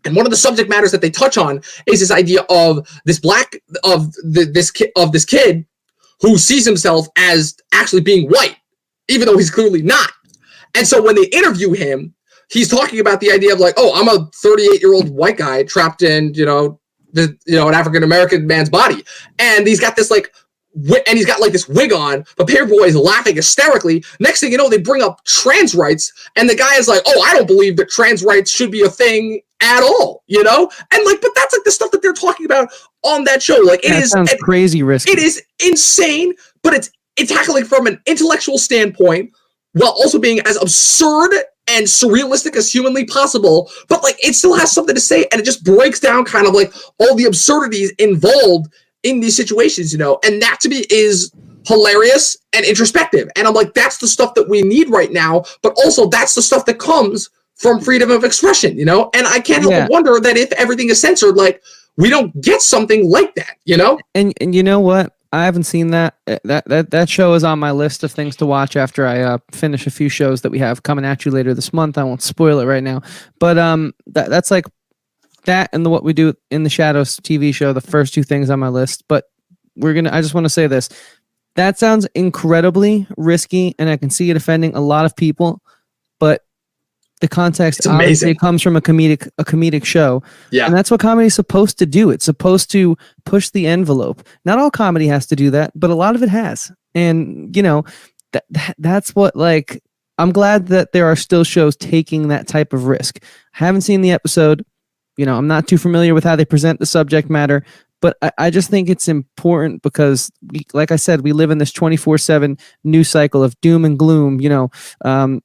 And one of the subject matters that they touch on is this idea of this this kid who sees himself as actually being white, even though he's clearly not. And so when they interview him, he's talking about the idea of like, oh, I'm a 38-year-old white guy trapped in, an African-American man's body. And he's got this this wig on, but Paperboy is laughing hysterically. Next thing you know, they bring up trans rights, and the guy is like, oh, I don't believe that trans rights should be a thing at all, And like, but that's like the stuff that they're talking about on that show. Like, it sounds crazy risky. It is insane, but it's tackling from an intellectual standpoint while also being as absurd and surrealistic as humanly possible, but like it still has something to say, and it just breaks down kind of like all the absurdities involved in these situations, and that to me is hilarious and introspective. And I'm like, that's the stuff that we need right now, but also that's the stuff that comes from freedom of expression, and I can't help but wonder that if everything is censored, like, we don't get something like that, And you know what? I haven't seen that. That show is on my list of things to watch after I finish a few shows that we have coming at you later this month. I won't spoil it right now, but that's like that and What We Do in the Shadows TV show, the first two things on my list. But I just want to say this. That sounds incredibly risky, and I can see it offending a lot of people, but the context obviously comes from a comedic show. Yeah. And that's what comedy is supposed to do. It's supposed to push the envelope. Not all comedy has to do that, but a lot of it has. And, that's what, like, I'm glad that there are still shows taking that type of risk. Haven't seen the episode. I'm not too familiar with how they present the subject matter, but I just think it's important because, like I said, we live in this 24/7 news cycle of doom and gloom. A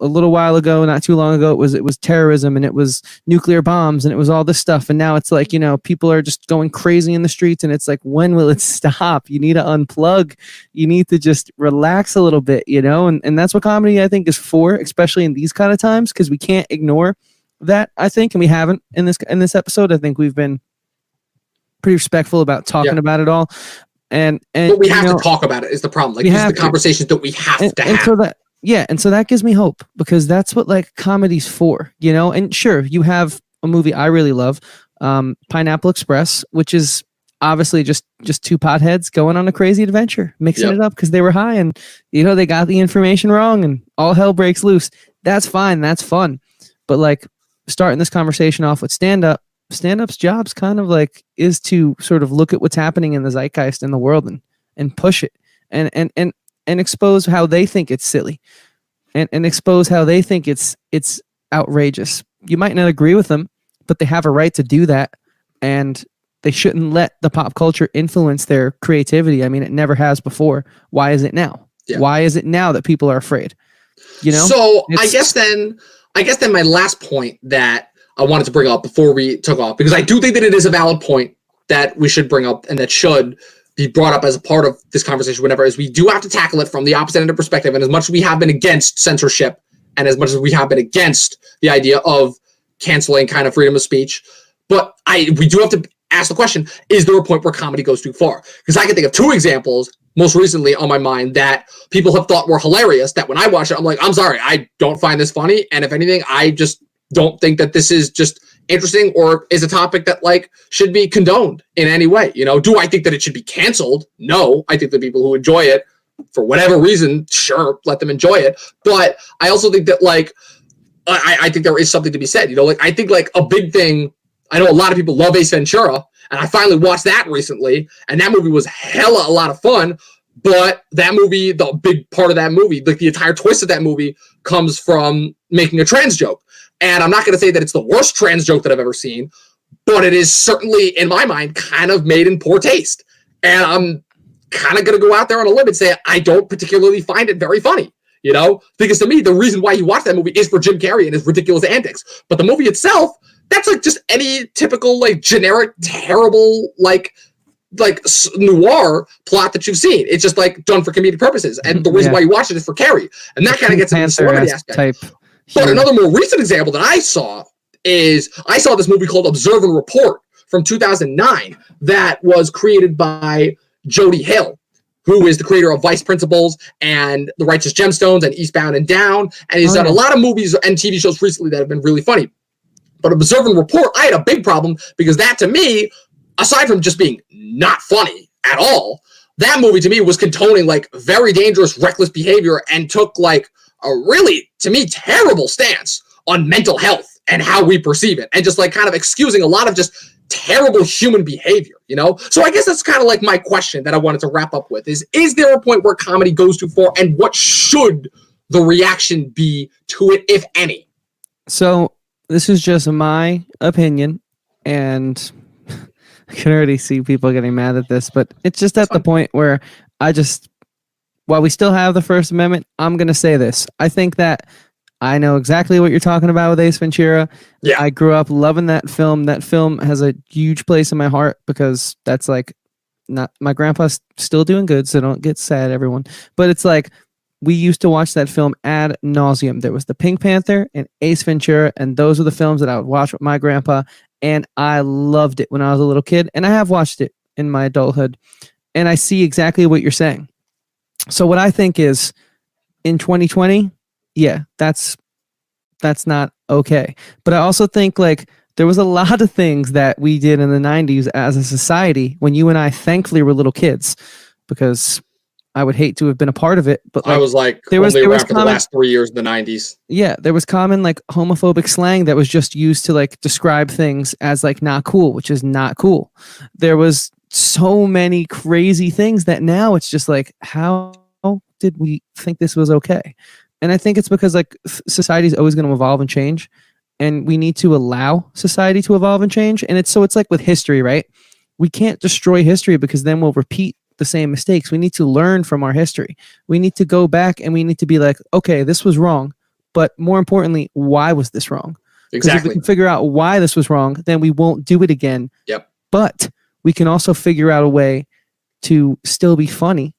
little while ago, not too long ago, it was terrorism, and it was nuclear bombs, and it was all this stuff. And now it's like, people are just going crazy in the streets, and it's like, when will it stop? You need to unplug. You need to just relax a little bit, and that's what comedy, I think, is for, especially in these kind of times, because we can't ignore that, I think, and we haven't in this episode. I think we've been pretty respectful about talking about it all, and but we have to talk about it is the problem. Like, these are the conversations that we have to have. And so that gives me hope, because that's what, like, comedy's for, and sure, you have a movie I really love, Pineapple Express, which is obviously just two potheads going on a crazy adventure, mixing it up because they were high, and they got the information wrong, and all hell breaks loose. That's fine, that's fun, but like, starting this conversation off with stand-up's jobs kind of like is to sort of look at what's happening in the zeitgeist in the world and push it and expose how they think it's silly and expose how they think it's outrageous. You might not agree with them, but they have a right to do that, and they shouldn't let the pop culture influence their creativity. I mean, it never has before. Why is it now? Yeah. Why is it now that people are afraid? So I guess then my last point that I wanted to bring up before we took off, because I do think that it is a valid point that we should bring up and that should be brought up as a part of this conversation whenever, is we do have to tackle it from the opposite end of perspective. And as much as we have been against censorship, and as much as we have been against the idea of canceling kind of freedom of speech, but we do have to ask the question, is there a point where comedy goes too far? Because I can think of 2 examples most recently on my mind that people have thought were hilarious, that when I watch it, I'm like, I'm sorry, I don't find this funny. And if anything, I just don't think that this is just interesting or is a topic that like should be condoned in any way. Do I think that it should be canceled? No, I think the people who enjoy it for whatever reason, sure, let them enjoy it. But I also think that like, I think there is something to be said, I think like a big thing, I know a lot of people love Ace Ventura, and I finally watched that recently, and that movie was hella a lot of fun. But that movie, the big part of that movie, like the entire twist of that movie, comes from making a trans joke. And I'm not going to say that it's the worst trans joke that I've ever seen, but it is certainly, in my mind, kind of made in poor taste. And I'm kind of going to go out there on a limb and say I don't particularly find it very funny, you know? Because to me, the reason why you watch that movie is for Jim Carrey and his ridiculous antics. But the movie itself, that's like just any typical, like, generic, terrible, like noir plot that you've seen. It's just like done for comedic purposes. And the reason why you watch it is for Carrey. And that kind of gets into the celebrity aspect. But another more recent example that I saw is I saw this movie called Observe and Report from 2009 that was created by Jody Hill, who is the creator of Vice Principals and The Righteous Gemstones and Eastbound and Down. And he's done a lot of movies and TV shows recently that have been really funny. But Observe and Report, I had a big problem because that, to me, aside from just being not funny at all, that movie to me was condoning like very dangerous, reckless behavior and took like a really, to me, terrible stance on mental health and how we perceive it, and just like kind of excusing a lot of just terrible human behavior, you know? So I guess that's kind of like my question that I wanted to wrap up with is there a point where comedy goes too far, and what should the reaction be to it, if any? So this is just my opinion, and I can already see people getting mad at this, but it's just at the point where while we still have the First Amendment, I'm going to say this. I think that I know exactly what you're talking about with Ace Ventura. Yeah. I grew up loving that film. That film has a huge place in my heart because that's like not my grandpa's still doing good, so don't get sad, everyone. But it's like we used to watch that film ad nauseum. There was the Pink Panther and Ace Ventura, and those are the films that I would watch with my grandpa, and I loved it when I was a little kid, and I have watched it in my adulthood, and I see exactly what you're saying. So what I think is in 2020, yeah, that's not okay. But I also think like there was a lot of things that we did in the 90s as a society when you and I thankfully were little kids, because I would hate to have been a part of it. But like, I was like there was around for the last 3 years in the 90s. Yeah, there was common like homophobic slang that was just used to like describe things as like not cool, which is not cool. There was so many crazy things that now it's just like, how did we think this was okay? And I think it's because like society is always going to evolve and change, and we need to allow society to evolve and change. And it's like with history, right? We can't destroy history because then we'll repeat the same mistakes. We need to learn from our history. We need to go back and we need to be like, okay, this was wrong, but more importantly, why was this wrong? Because if we can figure out why this was wrong, then we won't do it again. Yep. But we can also figure out a way to still be funny,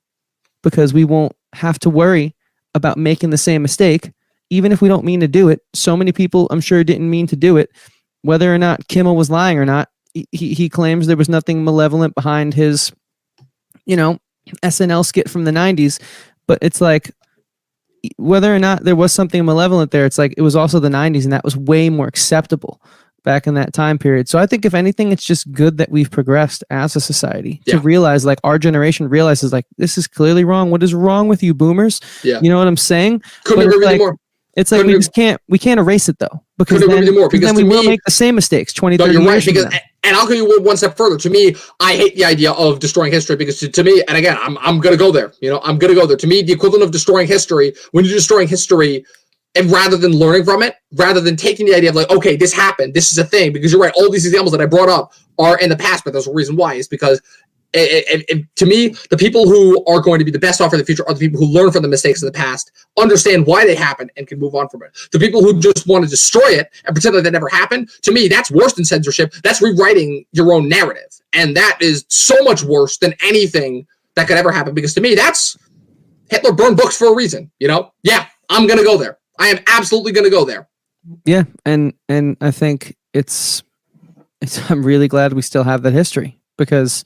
because we won't have to worry about making the same mistake, even if we don't mean to do it. So many people, I'm sure, didn't mean to do it. Whether or not Kimmel was lying or not, he claims there was nothing malevolent behind his, SNL skit from the 90s. But it's like, whether or not there was something malevolent there, it's like it was also the 90s, and that was way more acceptable back in that time period. So I think if anything, it's just good that we've progressed as a society to realize, like, our generation realizes, like, this is clearly wrong. What is wrong with you boomers? Yeah. You know what I'm saying? Couldn't agree with you more. It's like we can't erase it though, because then we will make the same mistakes 20, 30 years. You're right, because, and I'll go you one step further. To me, I hate the idea of destroying history, because to me, and again, I'm gonna go there. I'm gonna go there. To me, the equivalent of destroying history, when you're destroying history, and rather than learning from it, rather than taking the idea of like, okay, this happened, this is a thing, because you're right, all these examples that I brought up are in the past, but there's a reason why. Is because to me, the people who are going to be the best off for the future are the people who learn from the mistakes of the past, understand why they happened, and can move on from it. The people who just want to destroy it and pretend like that never happened, to me, that's worse than censorship. That's rewriting your own narrative. And that is so much worse than anything that could ever happen, because to me, that's Hitler burned books for a reason, Yeah, I'm going to go there. I am absolutely going to go there. Yeah, and I think it's I'm really glad we still have that history, because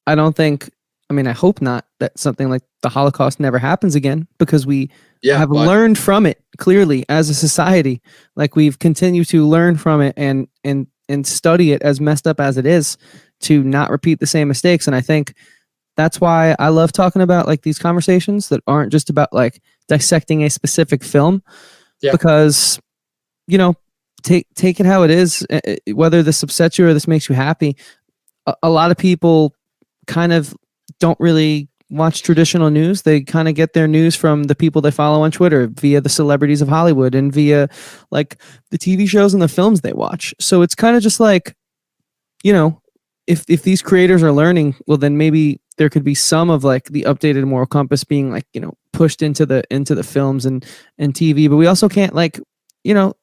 I hope not that something like the Holocaust never happens again, because we have learned from it clearly as a society. Like, we've continued to learn from it and study it, as messed up as it is, to not repeat the same mistakes. And I think that's why I love talking about like these conversations that aren't just about like dissecting a specific film, because, take it how it is, whether this upsets you or this makes you happy. A lot of people kind of don't really watch traditional news. They kind of get their news from the people they follow on Twitter, via the celebrities of Hollywood, and via like the TV shows and the films they watch. So it's kind of just like, you know, if these creators are learning, well, then maybe there could be some of like the updated moral compass being like, you know, pushed into the films and TV. But we also can't, like, you know,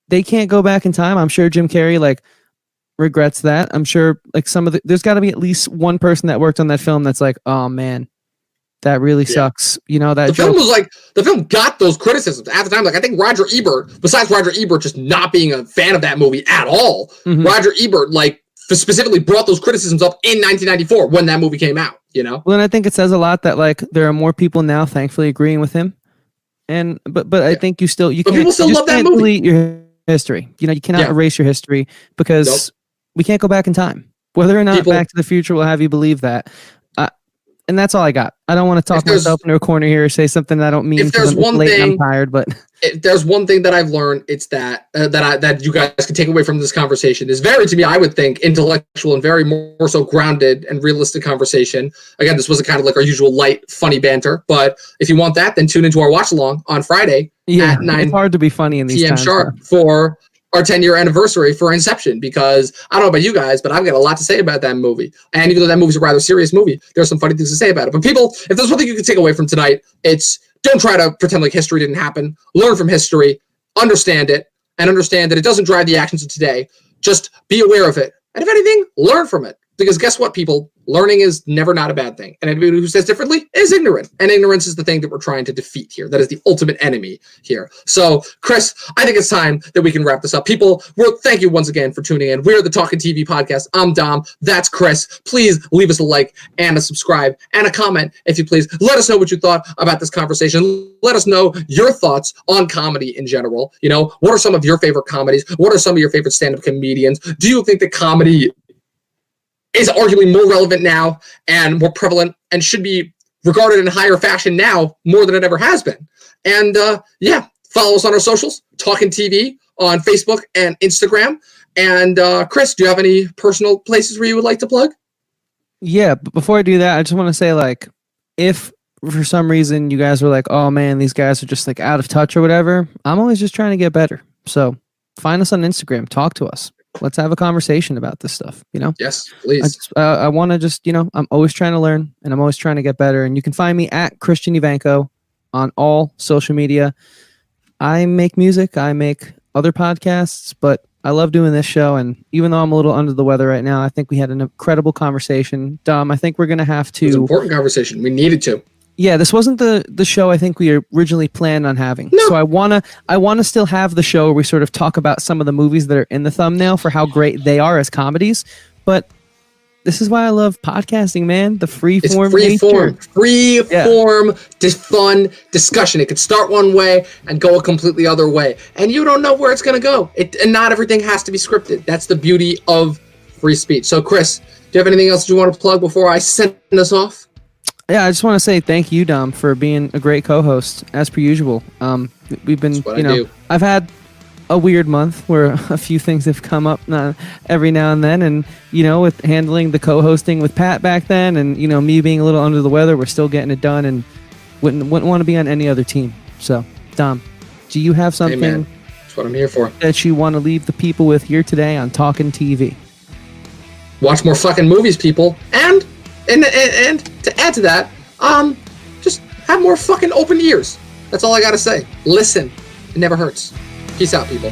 they can't go back in time. I'm sure Jim Carrey like regrets that. I'm sure like there's got to be at least one person that worked on that film that's like, oh man, that really sucks. You know, that the film got those criticisms at the time. Like, I think Roger Ebert, besides Roger Ebert just not being a fan of that movie at all, Roger Ebert like specifically brought those criticisms up in 1994 when that movie came out, you know? Well, and I think it says a lot that like there are more people now thankfully agreeing with him. And but I think you can't, people still love that movie. Delete your history. You know, you cannot erase your history because we can't go back in time. Whether or not Back to the Future will have you believe that. And that's all I got. I don't want to talk myself into a corner here or say something that I don't mean. If there's one thing, I'm tired, but if there's one thing that I've learned, it's that that you guys can take away from this conversation is very, to me, I would think, intellectual and very more so grounded and realistic conversation. Again, this wasn't kind of like our usual light, funny banter, but if you want that, then tune into our watch along on Friday at 9. It's hard to be funny in these PM times, sharp for our 10-year anniversary for Inception, because I don't know about you guys, but I've got a lot to say about that movie. And even though that movie's a rather serious movie, there's some funny things to say about it. But people, if there's one thing you can take away from tonight, it's don't try to pretend like history didn't happen. Learn from history, understand it, and understand that it doesn't drive the actions of today. Just be aware of it. And if anything, learn from it. Because guess what, people? Learning is never not a bad thing. And anybody who says differently is ignorant. And ignorance is the thing that we're trying to defeat here. That is the ultimate enemy here. So, Chris, I think it's time that we can wrap this up. People, thank you once again for tuning in. We're the Talkin TV podcast. I'm Dom. That's Chris. Please leave us a like and a subscribe and a comment, if you please. Let us know what you thought about this conversation. Let us know your thoughts on comedy in general. You know, what are some of your favorite comedies? What are some of your favorite stand-up comedians? Do you think that comedy is arguably more relevant now and more prevalent and should be regarded in higher fashion now more than it ever has been? And follow us on our socials, Talkin TV on Facebook and Instagram. And Chris, do you have any personal places where you would like to plug? Yeah, but before I do that, I just want to say, like, if for some reason you guys were like, oh man, these guys are just like out of touch or whatever, I'm always just trying to get better. So find us on Instagram, talk to us. Let's have a conversation about this stuff, you know? Yes, please. I want to just, you know, I'm always trying to learn and I'm always trying to get better. And you can find me at Christian Ivanko on all social media. I make music. I make other podcasts, but I love doing this show. And even though I'm a little under the weather right now, I think we had an incredible conversation. Dom, I think we're going to have to... It was an important conversation. We needed to. Yeah, this wasn't the show I think we originally planned on having. No. So I wanna still have the show where we sort of talk about some of the movies that are in the thumbnail for how great they are as comedies. But this is why I love podcasting, man. The free form, fun discussion. It could start one way and go a completely other way, and you don't know where it's gonna go. And not everything has to be scripted. That's the beauty of free speech. So, Chris, do you have anything else you want to plug before I send us off? Yeah, I just want to say thank you, Dom, for being a great co-host, as per usual. We've been, I've had a weird month where a few things have come up every now and then, and, you know, with handling the co-hosting with Pat back then, and, you know, me being a little under the weather, we're still getting it done, and wouldn't want to be on any other team. So, Dom, do you have something That's what I'm here for. that you want to leave the people with here today on Talkin TV? Watch more fucking movies, people, and to add to that, just have more fucking open ears. That's all I gotta say. Listen. It never hurts. Peace out, people.